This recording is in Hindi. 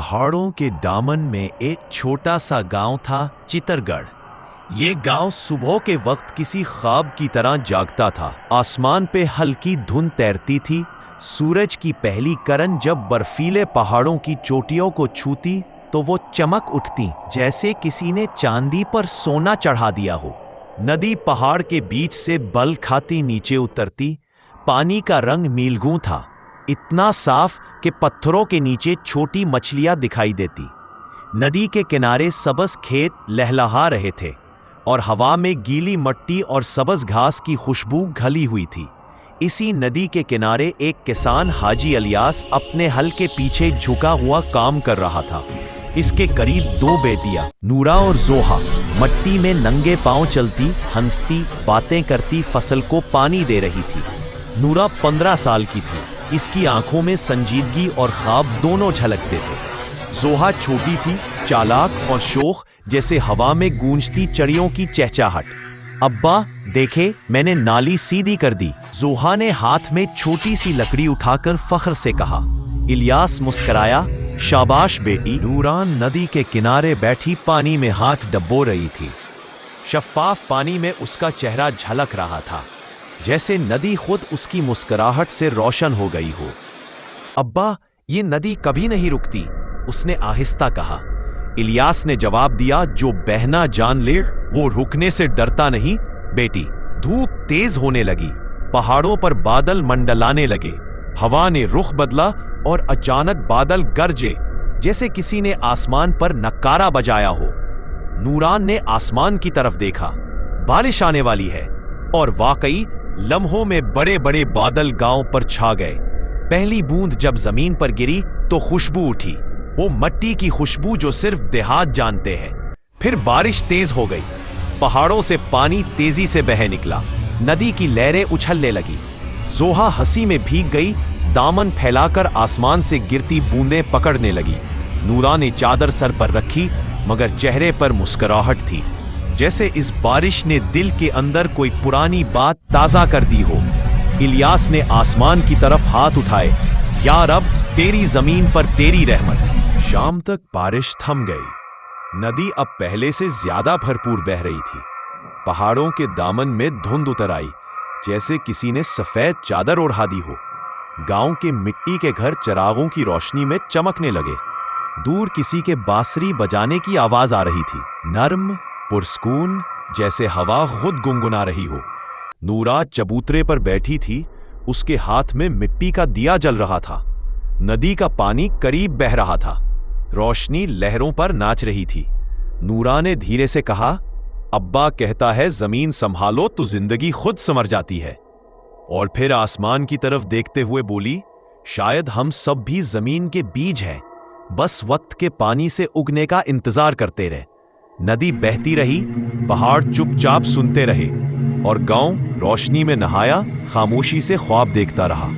पहाड़ों के दामन में एक छोटा सा गांव था, चित्तरगढ़। ये गांव सुबह के वक्त किसी ख्वाब की तरह जागता था। आसमान पे हल्की धुंध तैरती थी। सूरज की पहली किरण जब बर्फीले पहाड़ों की चोटियों को छूती तो वो चमक उठती, जैसे किसी ने चांदी पर सोना चढ़ा दिया हो। नदी पहाड़ के बीच से बल खाती नीचे उतरती। पानी का रंग नीलगू था, इतना साफ कि पत्थरों के नीचे छोटी मछलियां दिखाई देती। नदी के किनारे सबज खेत लहलहा रहे थे और हवा में गीली मिट्टी और सबज घास की खुशबू घली हुई थी। इसी नदी के किनारे एक किसान हाजी इलियास अपने हल के पीछे झुका हुआ काम कर रहा था। इसके करीब दो बेटियां, नूरा और जोहा, मिट्टी में नंगे पांव चलती, हंसती, बातें करती फसल को पानी दे रही थी। नूरा 15 साल की थी। इसकी आंखों में संजीदगी और ख्वाब दोनों झलकते थे। जोहा छोटी थी, चालाक और शोख, जैसे हवा में गूंजती चिड़ियों की चहचहाट। अब्बा देखे, मैंने नाली सीधी कर दी, जोहा ने हाथ में छोटी सी लकड़ी उठाकर फख्र से कहा। इलियास मुस्कराया, शाबाश बेटी। नूरान नदी के किनारे बैठी पानी में हाथ डबो रही थी। शफ्फाफ पानी में उसका चेहरा झलक रहा था, जैसे नदी खुद उसकी मुस्कुराहट से रोशन हो गई हो। अब्बा, ये नदी कभी नहीं रुकती, उसने आहिस्ता कहा। इलियास ने जवाब दिया, जो बहना जान ले वो रुकने से डरता नहीं बेटी। धूप तेज होने लगी, पहाड़ों पर बादल मंडलाने लगे। हवा ने रुख बदला और अचानक बादल गरजे, जैसे किसी ने आसमान पर नक्कारा बजाया हो। नूरान ने आसमान की तरफ देखा, बारिश आने वाली है। और वाकई लम्हों में बड़े बड़े बादल गांव पर छा गए। पहली बूंद जब जमीन पर गिरी तो खुशबू उठी, वो मिट्टी की खुशबू जो सिर्फ देहात जानते हैं। फिर बारिश तेज हो गई, पहाड़ों से पानी तेजी से बह निकला। नदी की लहरें उछलने लगी। जोहा हंसी में भीग गई, दामन फैलाकर आसमान से गिरती बूंदें पकड़ने लगी। नूरा ने चादर सर पर रखी, मगर चेहरे पर मुस्कुराहट थी, जैसे इस बारिश ने दिल के अंदर कोई पुरानी बात ताजा कर दी हो। इलियास ने आसमान की तरफ हाथ उठाए, या रब, तेरी जमीन पर तेरी रहमत। शाम तक बारिश थम गई। नदी अब पहले से ज्यादा भरपूर बह रही थी। पहाड़ों के दामन में धुंध उतर आई, जैसे किसी ने सफेद चादर ओढ़ा दी हो। गांव के मिट्टी के घर चिरागों की रोशनी में चमकने लगे। दूर किसी के बांसुरी बजाने की आवाज आ रही थी, नर्म, पुरस्कून, जैसे हवा खुद गुनगुना रही हो। नूरा चबूतरे पर बैठी थी, उसके हाथ में मिट्टी का दिया जल रहा था। नदी का पानी करीब बह रहा था, रोशनी लहरों पर नाच रही थी। नूरा ने धीरे से कहा, अब्बा कहता है जमीन संभालो तो जिंदगी खुद संवर जाती है। और फिर आसमान की तरफ देखते हुए बोली, शायद हम सब भी जमीन के बीज हैं, बस वक्त के पानी से उगने का इंतजार करते रहे। नदी बहती रही, पहाड़ चुपचाप सुनते रहे और गांव रोशनी में नहाया, खामोशी से ख्वाब देखता रहा।